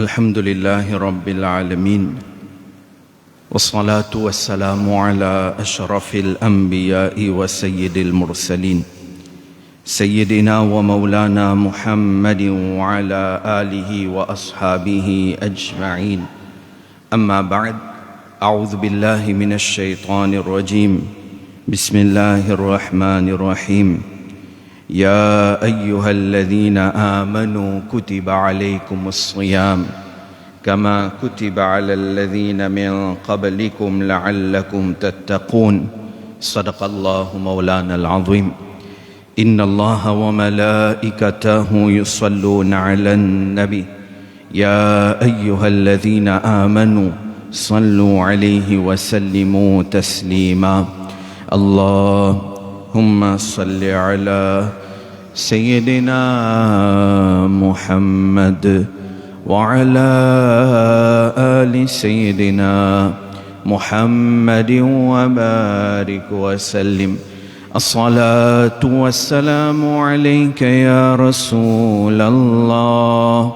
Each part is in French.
الحمد لله رب العالمين والصلاة والسلام على أشرف الأنبياء وسيد المرسلين سيدنا ومولانا محمد وعلى آله وأصحابه أجمعين. أما بعد، أعوذ بالله من الشيطان الرجيم. بسم الله الرحمن الرحيم. يا أيها الذين آمنوا كتب عليكم الصيام كما كتب على الذين من قبلكم لعلكم تتقون. صدق الله مولانا العظيم. إن الله وملائكته يصلون على النبي يا أيها الذين آمنوا صلوا عليه وسلموا تسليما. اللهم صل على سيدنا محمد وعلى آل سيدنا محمد وبارك وسلم. الصلاة والسلام عليك يا رسول الله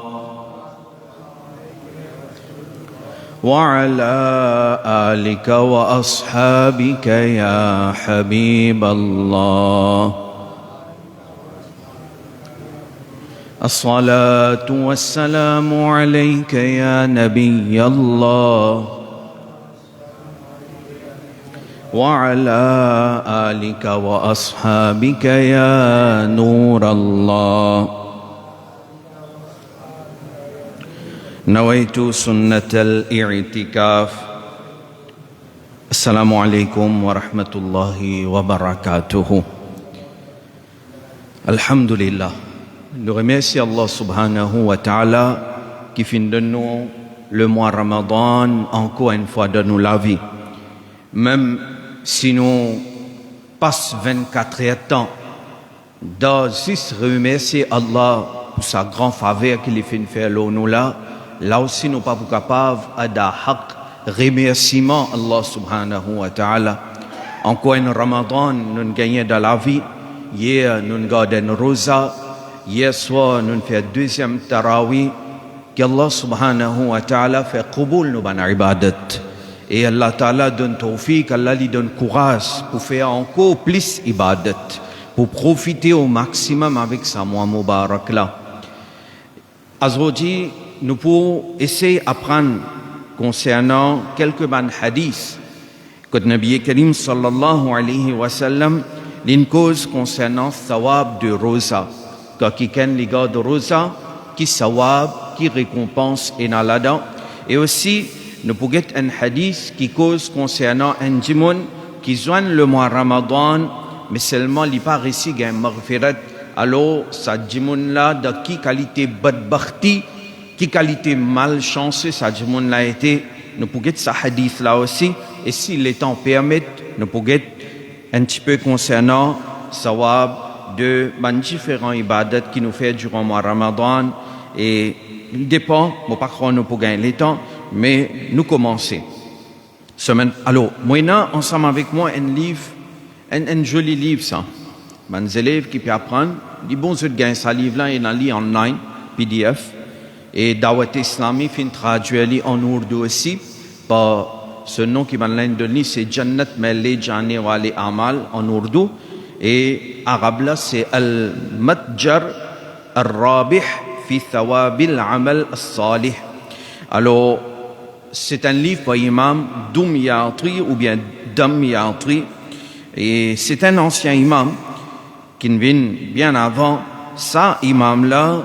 وعلى آلك وأصحابك يا حبيب الله. الصلاة والسلام عليك يا نبي الله وعلى آلك وأصحابك يا نور الله. نويت سنة الاعتكاف. السلام عليكم ورحمة الله وبركاته. الحمد لله. Nous remercions Allah subhanahu wa ta'ala qui finit de nous le mois Ramadan encore une fois de nous la vie. Même si nous passons 24 heures de temps, de juste remercier Allah pour sa grande faveur qu'il fait faire nous là aussi nous pas capables de remerciement Allah subhanahu wa ta'ala. Encore un Ramadan, nous gagnons de la vie. Hier, nous gardons un rosa. Hier soir, nous faisons deuxième tarawih. Qu'Allah subhanahu wa ta'ala fait qaboul nous ban ibadat. Et Allah ta'ala donne tawfiq, Allah lui donne courage pour faire encore plus ibadat, pour profiter au maximum avec sa mois mubarak là. Aujourd'hui, nous pouvons essayer d'apprendre concernant quelques ban hadiths que le Nabi Karim sallallahu alayhi wa sallam d'une cause concernant thawab de rosa. Quand quelqu'un les gars de rosa, qui thawab, qui récompense et là-dedans. Et aussi, nous pouvons un hadith qui cause concernant un djimoun qui joigne le mois Ramadan, mais seulement il pas réussi à gagner maghfirat. Alors, sa djimoun là, de qui qualité badbakhti, qui qualité malchance, sa djimoun là été, nous pouvons ce hadith là aussi. Et si les temps permettent, nous pouvons un petit peu concernant thawab de différents ibadats qui nous fait durant le mois Ramadan. Et il dépend, bon, pas croire nous pour gagner les temps, mais nous commencer. Alors, moi, ensemble avec moi, un livre, un joli livre, ça. Mes élèves qui peuvent apprendre, ils bon, je gagne ce livre-là, et il en online, PDF. Et Dawat Islami, fin traduit en ourdou aussi, par ce nom qui m'a donné, c'est Jannat Mele Jani Wali Amal en ourdou. Et arabe là, c'est Al-Matjar Al-Rabih fi Thawabil Amal Al-Salih. Alors, c'est un livre par imam Dumyatri ou bien Damyatri. Et c'est un ancien imam qui vient bien avant. Ça, imam là,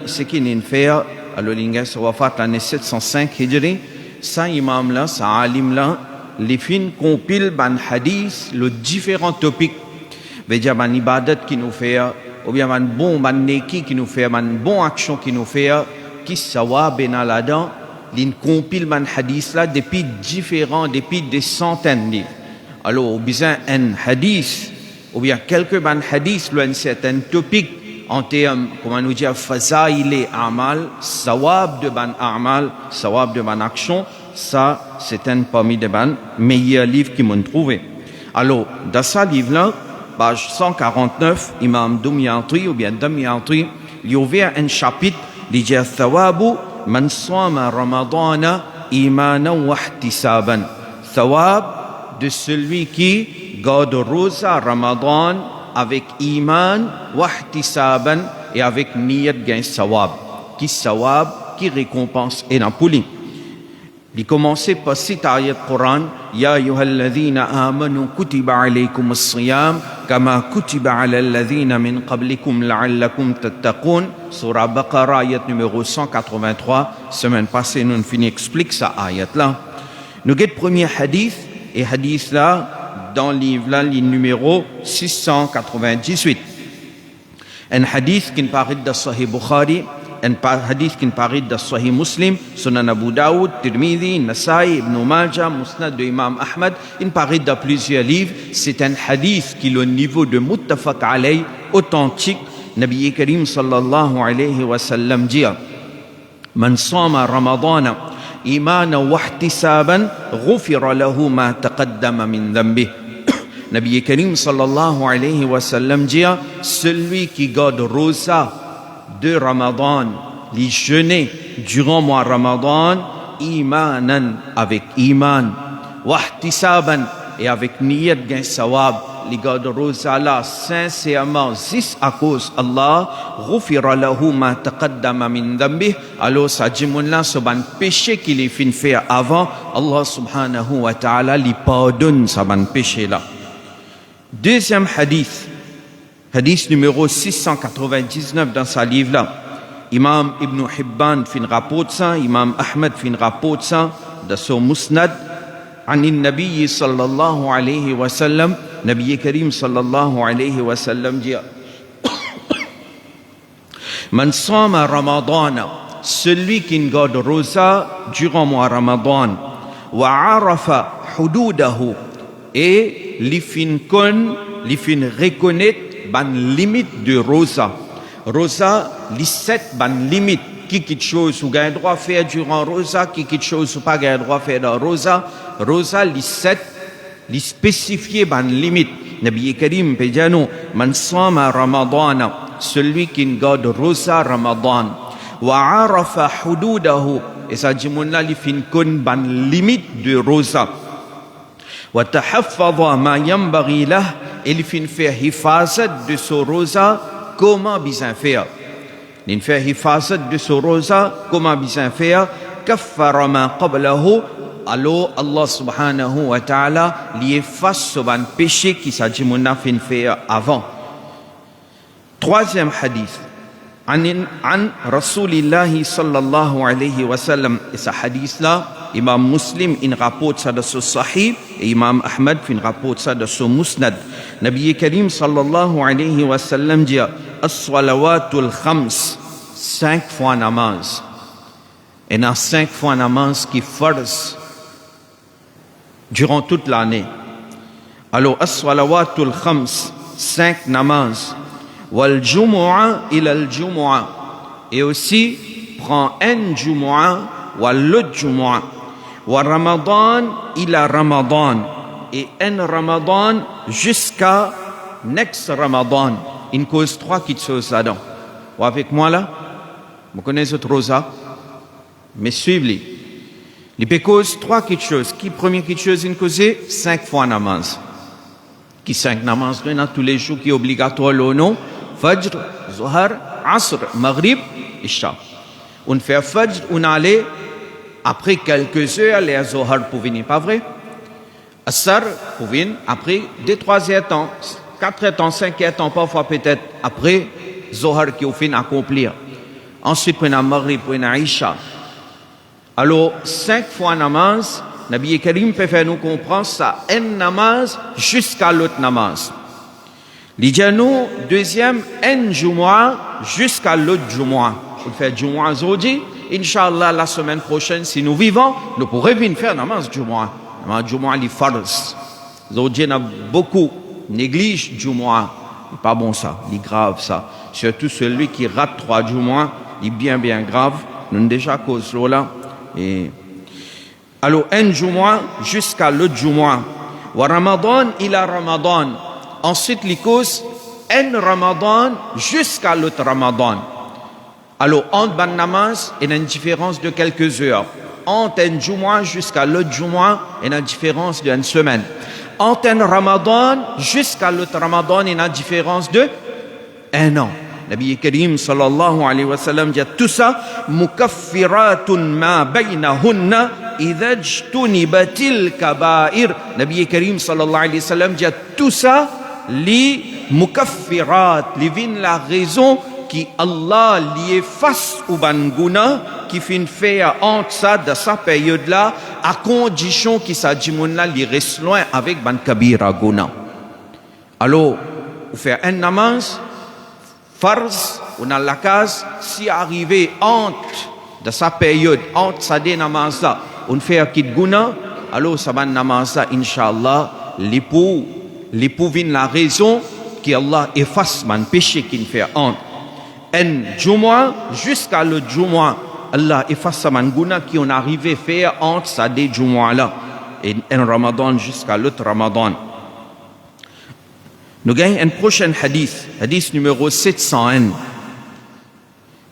ce qu'il vient faire, alors il a wafat l'année 705 Hijri. Ça, imam là, ça, alim là, les fins compilent ban hadith, le différents topics. Veut dire ban ibadat qui nous fait, ou bien ban bon ban neki qui nous fait, ban bon action qui nous fait, qui sawa bena là-dedans, l'in compile ban hadith là depuis des centaines de livres. Alors, besoin un hadith, ou bien quelques ban hadith, un certain topic, en termes, comment nous dire, fazaïl amal, sawab de ban amal, sawab de ban action. Ça, c'est un parmi des meilleurs livres qu'ils m'ont trouvé. Alors, dans ce livre-là, page 149, Imam Dumyatri ou bien Damyatri, il y a ouvert un chapitre, il dit Thawabu Man sama Ramadana imanan wa ihtisaban. Thawab de celui qui garde rosa Ramadan avec iman wa ihtisaban et avec niyat gain sawab. Qui sawab, qui récompense et nampuli. Il commençait par cette ayat Coran, Ya ayyuhalladhina amanu kutiba alaykum as-siyam kama kutiba ala alladhina min qablikum la'allakum tattaqun. Surah Baqarah, ayat numéro 183. Semaine passée, nous fini explique ça ayat là. Nous avons le premier hadith, et hadith là, dans le livre là, le numéro 698. Un hadith qui paraît dans Sahih Bukhari, un hadith qui paraît dans Sahih Muslim, Sunan Abu Daoud, Tirmidhi, Nasai, Ibn Majah, Musnad de Imam Ahmad, il paraît dans plusieurs livres. C'est un hadith qui est au niveau de Muttafaq alayh, authentique. Nabi Karim sallallahu alayhi wa sallam dit Man sama Ramadana imana wa ihtisaban ghufira lahu ma taqaddama min dhanbih. Nabi Karim sallallahu alayhi wa sallam dit celui qui garde rosa de Ramadan, les jeûner durant mois Ramadan, imanan avec iman, wahtisaban et avec niyat gain sawab, les garde rosa là sincèrement, juste à cause Allah, ghufira lahu ma taqaddama min dhanbih, alors ça dit mon là ce ban péché qu'il est fin faire avant, Allah subhanahu wa ta'ala lui pardonne ce ban péché là. Deuxième hadith, hadith numéro 699 dans sa livre là. Imam Ibn Hibban fin rapporte ça, Imam Ahmad fin rapporte ça dans son Musnad. عن النبي صلى الله عليه وسلم نبي كريم صلى الله عليه وسلم dit من صام رمضان celui qui garde rosa durant mois Ramadan وعرف حدوده et li fin reconnaître ban limite de rosa. Rosa, li 7 ban limite. Qui quelque chose ou gagne droit faire durant rosa, qui quelque chose ou pas gagne droit faire dans rosa. Rosa, li 7, li spécifier ban limite. Nabi Karim pédiano, man sama Ramadana, celui qui garde rosa Ramadan. Wa arafa hududahu, et ça dit mon là, li fin kon ban limite de rosa. وتحفظ ما ينبغي له il fin faire hifazat de ce rosa comment bien faire il fait hifazat de ce rosa comment bien faire kaffara ma qablahu alors Allah subhanahu wa ta'ala lui efface ce ban péché qui s'agit mon fin faire avant. Troisième hadith عن رسول الله صلى الله عليه وسلم et ce hadith là Imam Muslim in rapporte ça de ce Sahih et Imam Ahmad in rapporte ça de ce Musnad. Nabi Karim sallallahu alayhi wa sallam dit as-salawatul khams 5 fois namaz. Et dans 5 fois namaz qui farz durant toute l'année. Alors as-salawatul khams 5 namaz wal jumu'a ila al jumu'a et aussi prend un jumu'a wal l'autre jumu'a wa Ramadan ila Ramadan et un Ramadan jusqu'à next Ramadan. Une cause 3 qui choses là-dedans. Ou avec moi là, vous connaissez votre rosa, mais suivez-les. Les cause 3 qui choses. Qui premier qui chose une cause 5 fois namaz. Qui 5 namaz dans tous les jours qui est obligatoire le nom. Fajr, Zuhar, Asr, Maghrib, Isha. On fait Fajr, on allait après quelques heures, les Zuhar pour venir, pas vrai? Asr pour venir après 2-3 heures temps, 4 heures temps, 5 heures temps, parfois peut-être après Zuhar qui au fin accomplir. Ensuite, on a Maghrib, on a Isha. Alors, 5 fois namaz, Nabi Karim peut faire nous comprendre ça, un namaz jusqu'à l'autre namaz. L'idéal, deuxième, un Jumu'ah jusqu'à l'autre Jumu'ah. On fait Jumu'ah aujourd'hui. Inch'Allah, la semaine prochaine, si nous vivons, nous pourrons venir faire namaz Jumu'ah. Namaz Jumu'ah, les farz. Aujourd'hui, on a beaucoup négligent Jumu'ah. C'est pas bon ça, c'est grave ça. Surtout celui qui rate 3 Jumu'ah, il est bien grave. Nous avons déjà cause là. Et alors, un Jumu'ah jusqu'à l'autre Jumu'ah. Wa Ramadan ila Ramadan. Ensuite, les causes, un Ramadan jusqu'à l'autre Ramadan. Alors, entre ban namaz, il y a une différence de quelques heures. Entre un Jumu'ah jusqu'à l'autre Jumu'ah, il y a une différence d'une semaine. Entre un Ramadan jusqu'à l'autre Ramadan, il y a une différence de un an. Nabi Karim sallallahu alayhi wa sallam dit tout ça, mukaffiratun ma baynahunna idha ijtunibatil kaba'ir. Nabi Karim sallallahu alayhi wa sallam dit tout ça, li mukaffirat, li vin la raison qui Allah li efface ou ban guna qui fin faire entre ça de sa période là à condition qu'il s'agit là li reste loin avec ban kabira guna. Alors, vous faire un namaz farz, on a la case, si arrivé entre de sa période, entre sa des namaz là, on fait un kit guna, alors ça ban namaz là, inshallah, l'époux vient la raison qu'Allah efface man péché qu'il fait entre un Jumu'ah jusqu'à le Jumu'ah. Allah efface sa man guna qui on arrivé faire entre sa des Jumu'ah là, et un Ramadan jusqu'à l'autre Ramadan. Nous gagnons un prochain hadith, hadith numéro 701.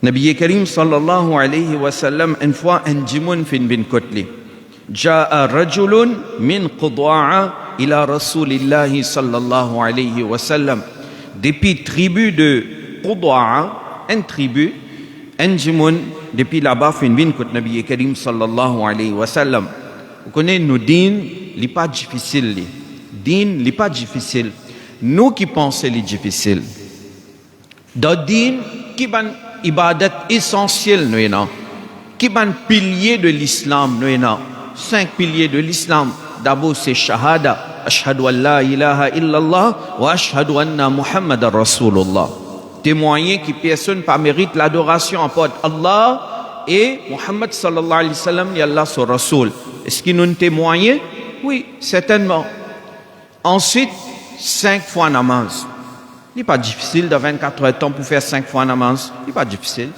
Nabi Karim sallallahu alayhi wa sallam, une fois un djimoun fin bin kotli. Ja'a rajulun min Qudaa ila Rasulillahi sallallahu alayhi wa sallam. Depuis tribu de Qudaa, une tribu, un djimoun, depuis là-bas fin bin kot Nabi Karim sallallahu alayhi wa sallam. Vous connaissez nos dînes, n'est pas difficile. Dînes, n'est pas difficile. Nous qui pensons les difficiles. Dans din qui ban ibadat essentiel nous avons. Qui ban pilier de l'islam nous avons. 5 piliers de l'islam. D'abord c'est shahada, ashhadu an la ilaha illallah wa ashhadu anna Muhammadar Rasulullah. Témoigner que personne pas mérite l'adoration en part Allah et Muhammad sallallahu alayhi wa sallam et Allah son Rasul. Est-ce qu'ils nous témoignent? Oui, certainement. Ensuite 5 fois namaz. Il n'est pas difficile de 24 heures de temps pour faire 5 fois namaz. Il n'est pas difficile.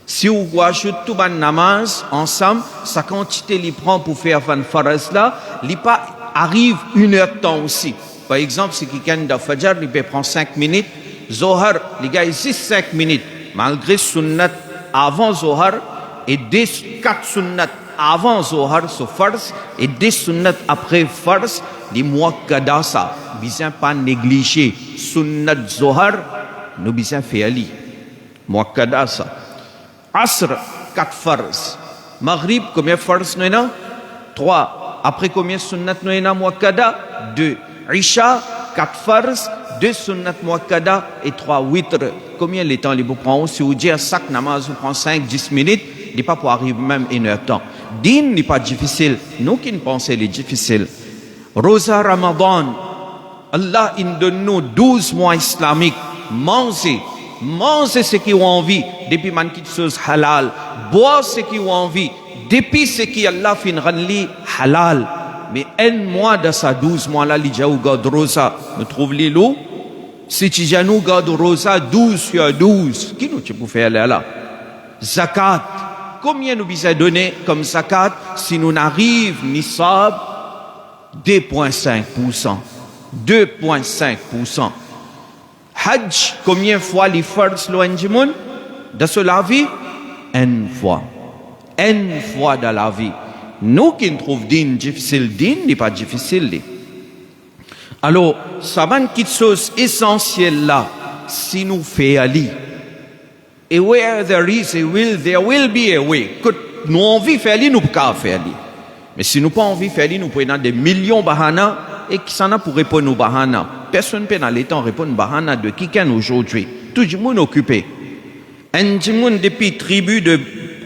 Si vous ajoutez tout le namaz ensemble, sa quantité qu'il prend pour faire 20 faraz là, il pas arrive 1 heure de temps aussi. Par exemple, si quelqu'un de Fajr, il peut prendre 5 minutes. Zohar, les gars, ici 5 minutes. Malgré sunnat avant Zohar et 4 sunnat avant Zohar, so farz, et des sunnat après farz, les muakkada ça, bien pas négliger. Sunnat Zohar, nous bien faire ali. Muakkada ça. Asr, 4 farz. Maghrib, combien farz nous avons? 3. Après combien sunnat nous avons muakkada? 2. Isha, 4 farz, 2 sunnat muakkada et 3 witr. Combien les temps les vous prend? Si vous dites chaque namaz vous prend 5-10 minutes, il n'est pas pour arriver même 1 heure de temps. Din n'est pas difficile. Nous qui ne pensons qu'il est difficile. Rosa Ramadan. Allah il donne nous 12 mois islamiques. Mangez ce qui ont envie. Depuis man qui chose halal. Boire ce qui ont envie. Depuis ce qui Allah fin ranli halal. Mais un mois de ça 12 mois là, l'idja ou garde rosa. Nous trouvons les lots. Si tu nous garde rosa 12 sur 12. Qui nous tu peux faire là? Zakat. Combien nous bisons donner comme zakat si nous n'arrivons nisab 2,5%. 2,5%. Hajj, combien fois les fards loin de cela vie? Une fois. Une fois dans la vie. Nous qui nous trouvons din difficile, din n'est pas difficile. Alors, ça va une petite chose essentielle là, si nous faisons aller. Et where there is a will, there will be a way. Que nous envie faire aller, nous pouvons faire aller. Mais si nous pas envie faire aller, nous pouvons avoir des millions de bahana et qui s'en a pour répondre aux bahana. Personne ne peut dans les temps répondre aux bahana de qui aujourd'hui. Tout le monde occupé. Un monde depuis tribu de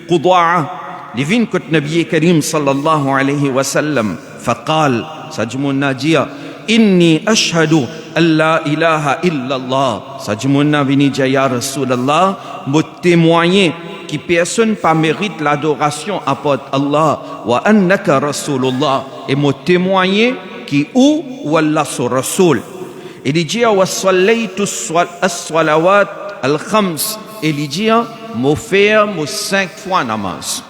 Qudaa, les vins que Nabi Karim sallallahu alayhi wa sallam, faqal, sajmun nadia, inni ashhadu an la ilaha illallah. Sajmun nabini ya Rasulallah, me témoigner qui personne pas mérite l'adoration à part Allah, wa annaka Rasulullah, et me témoigner qui ou Allah sur Rasul. Et il dit wa sallaytu as-salawat al-khams, et il dit me faire 5 fois namaz.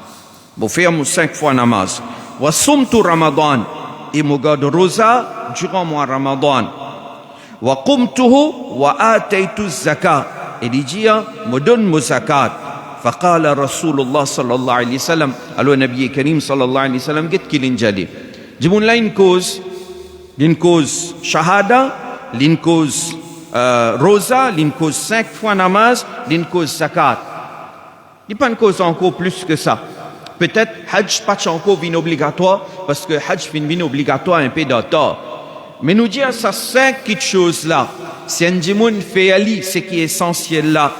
Me faire 5 fois namaz. Wa sumtu Ramadan, et me garde rosa durant mois Ramadan. Wa qumtuhu wa ataytu zakat, et il dit me donne mon zakat. فقال رسول الله صلى الله عليه وسلم alors Nabi Karim صلى الله عليه وسلم قلت كي لنجالي جبون لا l'incause shahada, l'incause rosa, l'incause 5 fois namaz, l'incause zakat. Il n'y a pas une cause encore plus que ça. Peut-être Hajj pas encore vin obligatoire parce que Hajj vin obligatoire un peu d'auteur. Mais nous dire ça 5 petites choses là. Si un djimoun fait ali, c'est qui est essentiel là.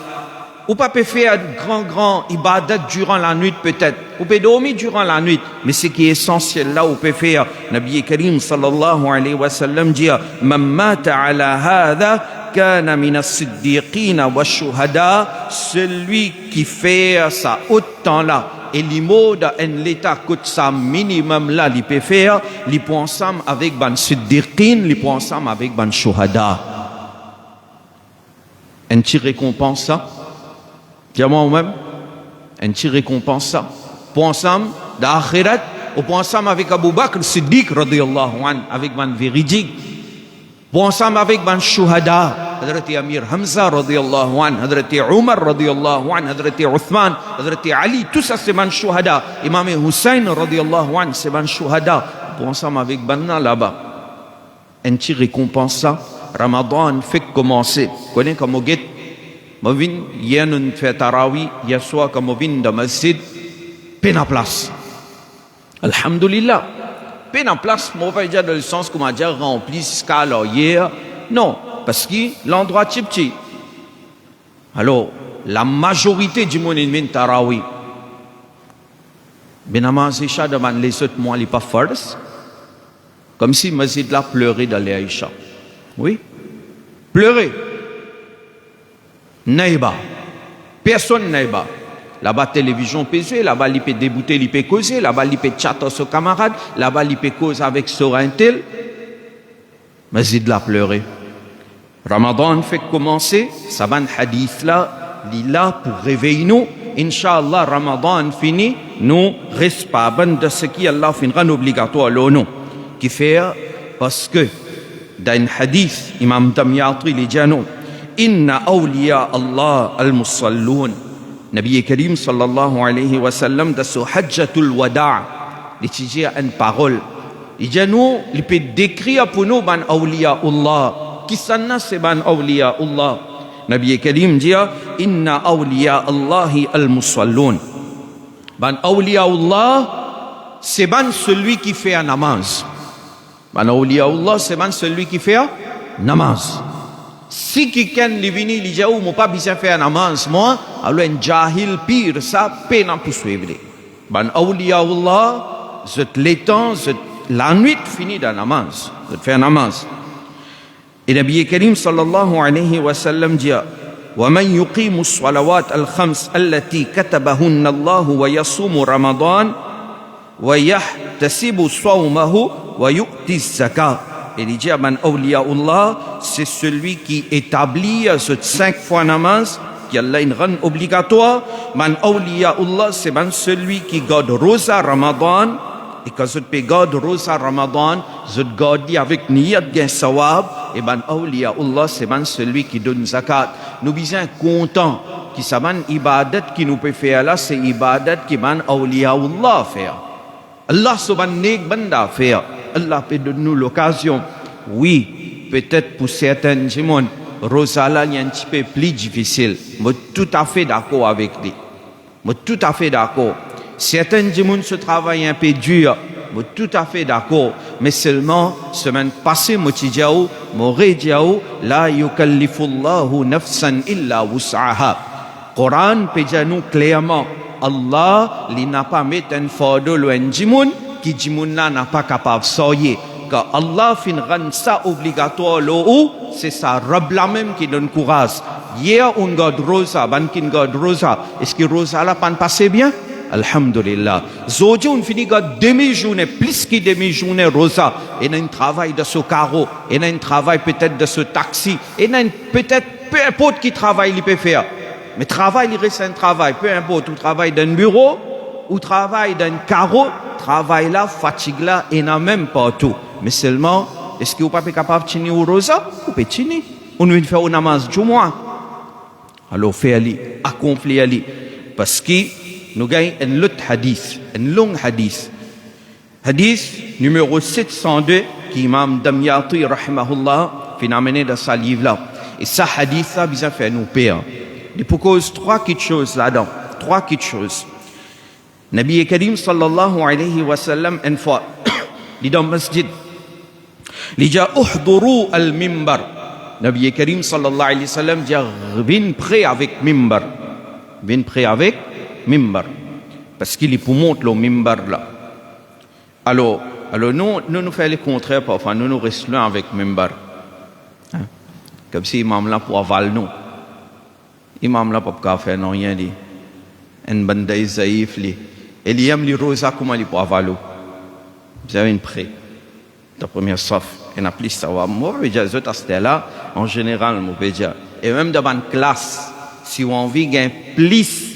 Ou pas peut faire grand ibadat durant la nuit peut-être. Ou peut dormir durant la nuit. Mais ce qui est essentiel là, ou peut faire. Nabi Karim sallallahu alayhi wa sallam dit Man mata ala hadha kana min as-siddiqina wa shuhada. Celui qui fait ça autant là. Et l'imode en l'état coûte ça minimum là, il peut faire. Il peut ensemble avec ban siddiqin, il peut ensemble avec ban shuhada. Un petit récompense ça. Dis-moi même, un petit récompense ça. Pour ensemble, d'akhirat, ou pour ensemble avec Abu Bakr Siddiq, radiyallahu anhu, avec man véridique. Pour ensemble avec man shuhada, Hadrati Amir Hamza, radiyallahu anhu, Hadrati Umar, radiyallahu anhu, Hadrati Uthman, Hadrati Ali, tout ça c'est man shuhada. Imam Hussein, radiyallahu anhu, c'est man shuhada. Pour ensemble avec banna là-bas. Un petit récompense ça. Ramadan fait commencer. Vous connaissez comme au guet? Movin yenun fait tarawih yaswa comme movin de masjid peine en place. Alhamdulillah. Peine en place, moi pas dire dans le sens qu'on m'a déjà rempli jusqu'à hier. Non, parce que l'endroit petit. Alors, la majorité du monde est tarawih. Benamaz Isha demande les autres mois les pas force. Comme si masjid là pleurait dans les Isha. Oui. Pleurer. Naïba. Personne naïba. Là-bas, télévision peut jouer, là-bas, il peut débouter, il peut causer, là-bas, il peut chatter son camarade, là-bas, il peut causer avec son tel. Mais il a pleuré. Ramadan fait commencer, ça va un hadith là, il est là pour réveiller nous. Inch'Allah, Ramadan fini, nous restons pas de ce qui Allah finira obligatoire, nous. Qui fait, parce que, dans un hadith, Imam Damyatri, il dit nous, Inna awliya Allah al-musallun. Nabi Karim sallallahu alayhi wa sallam dans ce hajjatul wada' il dit une parole. Il dit nous, il peut décrire pour nous ban awliya Allah. Qui sanna c'est ban awliya Allah. Nabi Karim dit Inna awliya Allahi al-musallun. Ban awliya Allah c'est ban celui qui fait un namaz. Ban awliya Allah c'est ban celui qui fait un namaz. Si quelqu'un est venu, il dit, oh, moi pas besoin de faire un namaz, moi, alors un jahil pire, ça, peine à poursuivre. Ban awliya Allah, zut l'étang, zut la nuit finit dans namaz, zut faire namaz. Et Nabi Karim sallallahu alayhi wa sallam dit, وَمَنْ يُقِيمُ الصَّلَوَاتِ الْخَمْسِ الَّتِي كَتَبَهُنَّ اللَّهُ وَيَصُومُ رَمَضَانَ وَيَحْتَسِبُ صَوْمَهُ وَيُؤْتِي الزَّكَاةَ. Et il dit, man awliyaullah, c'est celui qui établit ce 5 fois namaz, qui a une run obligatoire. Man awliyaullah, c'est man celui qui garde rosa Ramadan. Et quand je peux garder rosa Ramadan, je garde avec niyat gain sawab. Et man awliyaullah, c'est man celui qui donne zakat. Nous sommes contents que ça man ibadat qui nous peut faire là, c'est ibadat qui man awliyaullah faire. Allah subhanahu banda faire. Allah peut donner l'occasion. Oui, peut-être pour certains gens, Rosala est un petit peu plus difficile. Je suis tout à fait d'accord avec lui. Je suis tout à fait d'accord. Certains gens se travaillent un peu dur. Je suis tout à fait d'accord. Mais seulement, semaine passée, je suis dit, la yukallifullahu nafsan illa wus'aha. Coran peut dire nous clairement, Allah, il n'a pas mis un fardeau loin de gens qui Jimouna n'a pas capable de soyer. Quand Allah fin rend ça obligatoire, c'est ça, Rab la même qui donne courage. Hier, on garde rosa, bankin garde rosa. Est-ce que rosa là pas passé bien? Alhamdulillah. Aujourd'hui, on finit garde demi-journée, plus que demi-journée rosa. Et un travail de ce carreau, et un travail peut-être de ce taxi, et peut-être peu importe qui travail il peut faire. Mais travail, il reste un travail, peu importe, ou travail d'un bureau, ou travail d'un carreau, travail là, fatigue là, et n'a même pas tout. Mais seulement, est-ce que vous n'êtes pas capable de tenir au rosa? Vous pouvez tenir. On veut faire un namaz du mois. Alors, fais-le, accomplis-le. Parce que nous avons un autre hadith, un long hadith. Hadith numéro 702, qui Imam Damyati, rahimahullah, fait amener dans sa livre-là. Et ça, hadith, ça, bizarre fait nous pire. Il propose trois petites choses là-dedans. Trois petites choses. Nabi Karim sallallahu alayhi wa sallam, une fois, il est dans le masjid. Il dit, uhduru al-mimbar. Nabi Karim sallallahu alayhi wa sallam dit, viens près avec mimbar. Viens près avec mimbar. Parce qu'il est pour montrer le mimbar là. Alors nous faisons le contraire parfois. Nous restons là avec mimbar. Hein? Comme si imam là pour avaler nous. Imam là pas faire non rien dit. Un bandai zaïf li. Et il aime les rosas comment il pour avaler. Vous avez une près. La première sauf. Et n'a plus ça va. Moi je dis autres c'était là en général moi je dis. Et même devant une classe si on a envie gain plus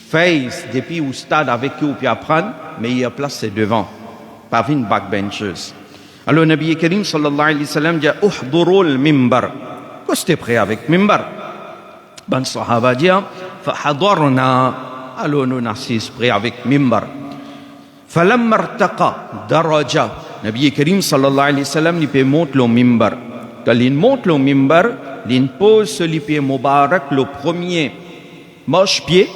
face depuis au stade avec eux puis apprendre mais il y a place c'est devant. Pas une backbenchers. Alors Nabi Karim sallallahu alayhi wa sallam dit uhduru al-mimbar. Qu'est-ce que tu es prêt avec mimbar? Ben sahaba dit fa hadarna. Alors nous nassis prêt avec mimbar. Falamma irtaqa daraja. Nabi Karim sallallahu alayhi wa sallam il peut monter le mimbar. Quand il monte le mimbar, il pose sur le pied mubarak le premier marche-pied.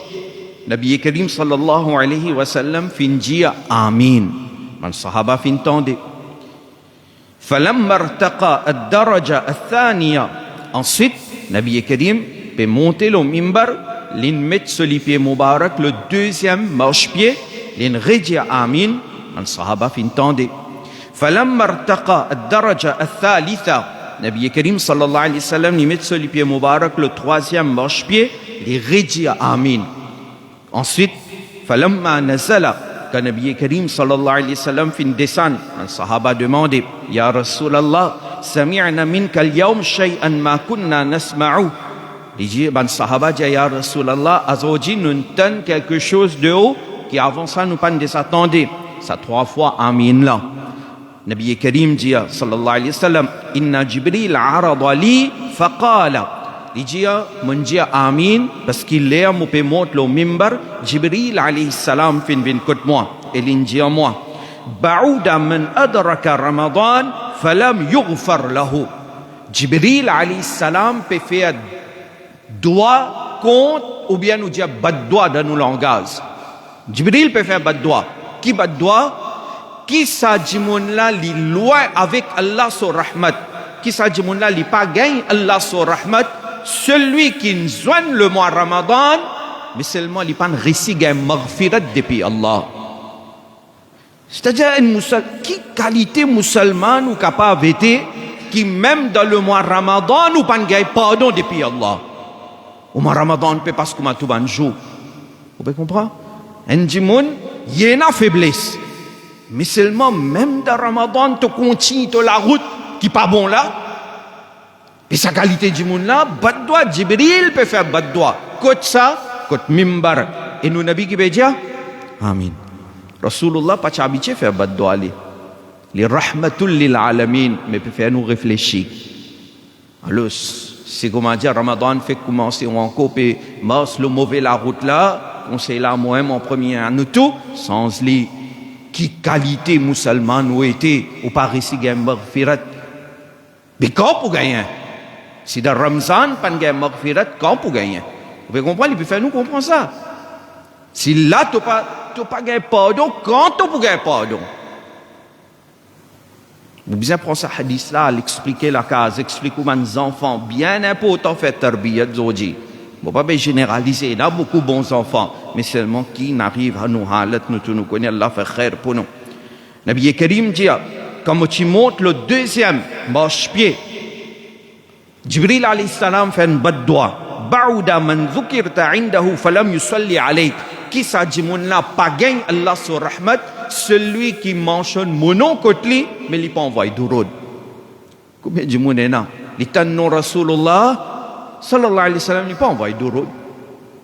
Nabi Karim sallallahu alayhi wa sallam fin dit amin. من الصحابة في انتندي فلما ارتقى الدرجة الثانية ensuite Nabi Karim peut monter le mimbar l'in met sur les pieds mubarak le deuxième marche-pied l'in redit amin من الصحابة في انتندي فلما ارتقى الدرجة الثالثة Nabi Karim sallallahu alayhi wa sallam l'in met sur les pieds mubarak le troisième marche-pied l'in redit amin ensuite فلما نزل quand Nabi Karim sallallahu alayhi wa sallam fin descend, un sahaba demande, Ya Rasulallah, sami'na minka al-yawm shay'an ma kunna nasma'u. Il dit, ben sahaba dit, Ya Rasulallah, aujourd'hui nous entendons quelque chose de haut qui avant ça nous pas de s'attendre. Ça trois fois amin là. Nabi Karim dit, sallallahu alayhi wa sallam, inna Jibril arada li faqala. Il dit, mon dit amin, parce qu'il est mon peut monter le mimbar, Jibril alayhi salam fin vin côté moi, et il dit à moi, ba'uda man adraka Ramadan, falam yughfar lahu. Jibril alayhi salam peut faire doigt contre, ou bien nous dire bad doigt dans nos langages. Jibril peut faire bad doigt. Qui bad doigt? Qui s'agit là, li loin avec Allah sur rahmat. Qui s'agit là, li pas gagne Allah sur rahmat. Celui qui nous joigne le mois Ramadan, mais seulement il pas réussi à maghfirat depuis Allah. C'est-à-dire qui qualité musulmane ou capable d'être qui même dans le mois Ramadan nous pas gagne pardon depuis Allah. Au mois Ramadan peut pas ce qu'on a tout ban jour. Vous pouvez comprendre? Un djimoun, il y a une faiblesse. Mais seulement même dans Ramadan tu continues la route qui pas bon là. Et sa qualité du monde là, bad doigt, Jibril peut faire bad doigt. Côte ça, côte mimbar. Et nous, Nabi qui peut dire, Amin. Rasulullah pas habitué faire bad doigt. Les rahmatul lil alamin, mais peut faire nous réfléchir. Alors, c'est comment dire, Ramadan fait commencer ou encore, puis marche le mauvais la route là, conseil là, moi-même en premier à nous tout, sans les qui qualité musulmane ou été, ou pas réussi à maghfirat. Mais quand pour gagner? Si dans Ramzan, pas de maghfirat, quand pour gagner? Vous pouvez comprendre, il peut faire nous comprendre ça. Si là, tu n'as pas gagné pardon, quand tu peux gagner pardon? Vous bien prendre ce hadith là, l'expliquer la case, expliquer aux enfants, bien important faire tarbiyat aujourd'hui. On ne va pas généraliser, il y a beaucoup de bons enfants, mais seulement qui n'arrive à nous halat, nous connaissons Allah fait khair pour nous. Nabi Karim dit, quand tu montes le deuxième marche-pied, Jibril alayhi salam fait une bad doigt. Ba'uda man dhukirta indahu falam yusalli alayk. Qui ça dit mon là pas gagne Allah sur rahmat, celui qui mentionne mon nom côté mais il pas envoyé d'urod. Combien de monde est là? Il tanno Rasulullah sallallahu alayhi wa sallam il pas envoyé d'urod.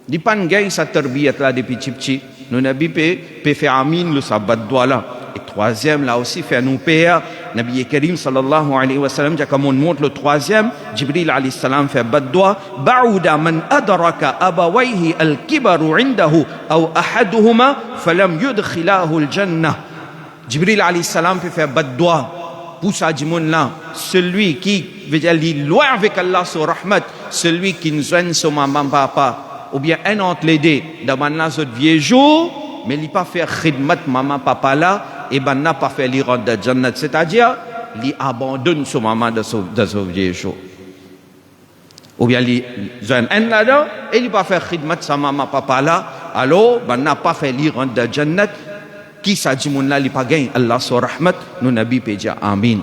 Il pas gagne sa tarbiyat là depuis petit. Nous nabi peut faire amin le sa bad doigt là. Et troisième là aussi faire nous père Nabi Karim sallallahu alayhi wa sallam, comme on montre le troisième, Jibril alayhi salam fait baddoua, ba'uda man adraka abawayhi al-kibaru indahu aw ahaduhuma falam yudkhilahu al-jannah. Jibril alayhi salam peut faire baddoua pour ça du monde là, celui qui veut dire loin avec Allah sur rahmat, celui qui nous joigne sur maman papa, ou bien un entre les deux, dans là ce vieux jour, mais il n'a pas fait khidmat maman papa là, et ben n'a pas fait l'Iran de Jannat, c'est-à-dire, il abandonne sur maman de ce vieux jour. Ou bien il joigne un là-dedans, et il n'a pas fait khidmat sa maman papa là, alors, ben n'a pas fait l'Iran de Jannat. Qui ça dit mon là, il pas gagne Allah sur rahmat, nous nabi peut dire amin.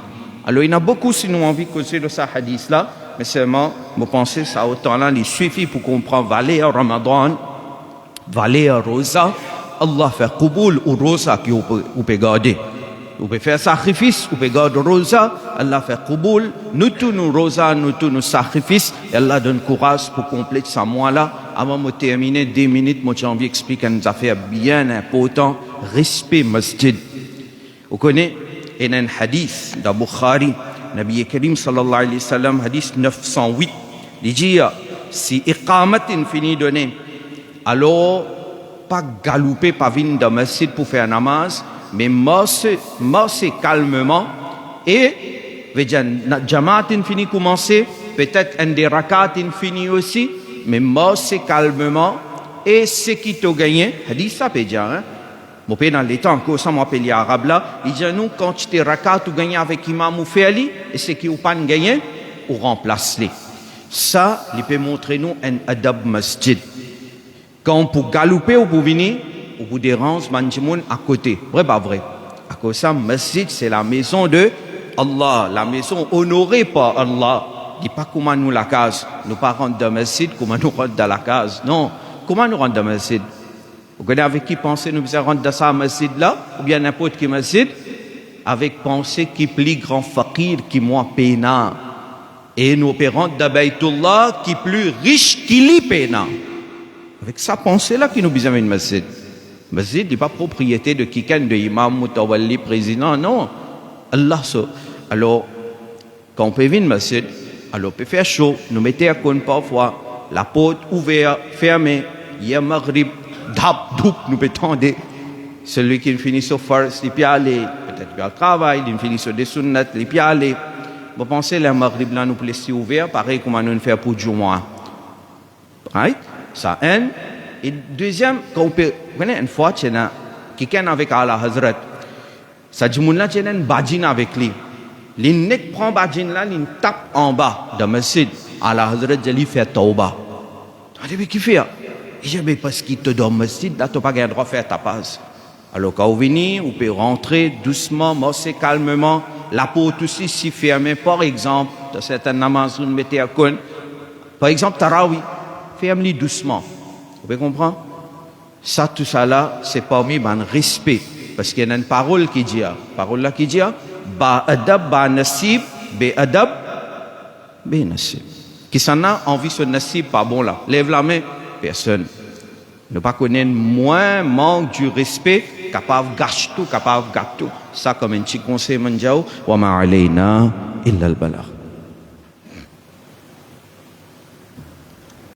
Alors il y en a beaucoup si nous envie de causer de ce hadith là, mais seulement, vous pensez ça autant là, il suffit pour comprendre valeur Ramadan, valeur Rosa, Allah fait Qubul ou Rosa qui vous pouvez garder. Vous pouvez faire sacrifice, vous pouvez garder Rosa, Allah fait Qubul, nous tous nous Rosa, nous tous nous sacrifice, et Allah donne courage pour compléter ça mois là. Avant de terminer 2 minutes, moi j'ai envie d'expliquer une affaire bien importante, respect masjid. Vous connaissez, il y a un hadith dans Bukhari, Nabi Karim sallallahu alayhi wa sallam, hadith 908, il dit, si iqamatin fini donné, alors, pas galouper, pas venir dans le masjid pour faire namaz, mais marcher calmement, et, jamatin fini commencer, peut-être un des rakatin fini aussi, mais marcher calmement, et ce qui t'a gagné, hadith ça peut dire, hein, mon père dans les temps, que ça m'appelle les arabes là, il dit nous, quand tu t'es rakat, tu gagnes avec imam ou fait et ce qui ou pas gagné, ou remplace-les. Ça, il peut montrer nous un adab masjid. Quand pour galouper ou pour venir, ou pour déranger, manjimoun à côté. Vrai, pas vrai. À cause ça, masjid, c'est la maison de Allah, la maison honorée par Allah. Dis pas comment nous la case, nous pas rentrons dans le masjid, comment nous rentrons dans la case. Non, comment nous rentrons dans le masjid? Vous connaissez avec qui penser nous allons rentrer dans ce masjid là, ou bien n'importe quel masjid, avec pensée qui plus grand fakir qui moins peinant. Et nous opérons dans Baytullah qui plus riche qui li peinant. Avec sa pensée là qui nous besoin une masjid. Masjid n'est pas propriété de quelqu'un, de imam, mutawalli, président, non. Allah so. Alors, quand on peut venir une masjid, alors on peut faire chaud, nous mettons à compte parfois, la porte ouverte, fermée, il y a maghrib, dap, doup, nous peut tendre. Celui qui finit sur force, il peut aller, peut-être qu'il travail, il finit sur des sunnats, il peut aller. Vous pensez, le maghrib là, nous peut laisser ouvert, pareil comme nous faire pour Jumu'ah. Right? Ça, un. Et deuxième, quand on peut, vous connaissez, une fois, il y a quelqu'un avec Allah Hazrat. Ça dit, là, il y a une badjine avec lui. Il prend badjine là, il tape en bas de masjid. Allah Hazrat, il fait tauba. Tu dis, mais qui fait? Il dit, mais parce qu'il te donne masjid, là, tu n'as pas le droit de faire ta passe. Alors, quand vous venez, vous pouvez rentrer doucement, marcher calmement. La porte aussi, si fermée, par exemple, dans certains namaz, vous mettez à compte. Par exemple, Tarawi, ferme-les doucement. Vous pouvez comprendre? Ça, tout ça là, c'est parmi le respect. Parce qu'il y a une parole qui dit, parole là qui dit, ba adab, ba nasib, be adab, be nasib. Qui s'en a envie ce nasib, pas bon là. Lève la main, personne. Ne pas connaître moins manque du respect, capable de gâcher tout, capable de gâcher tout. Ça, comme un petit conseil mondial, wa ma alayna illa al-balagh.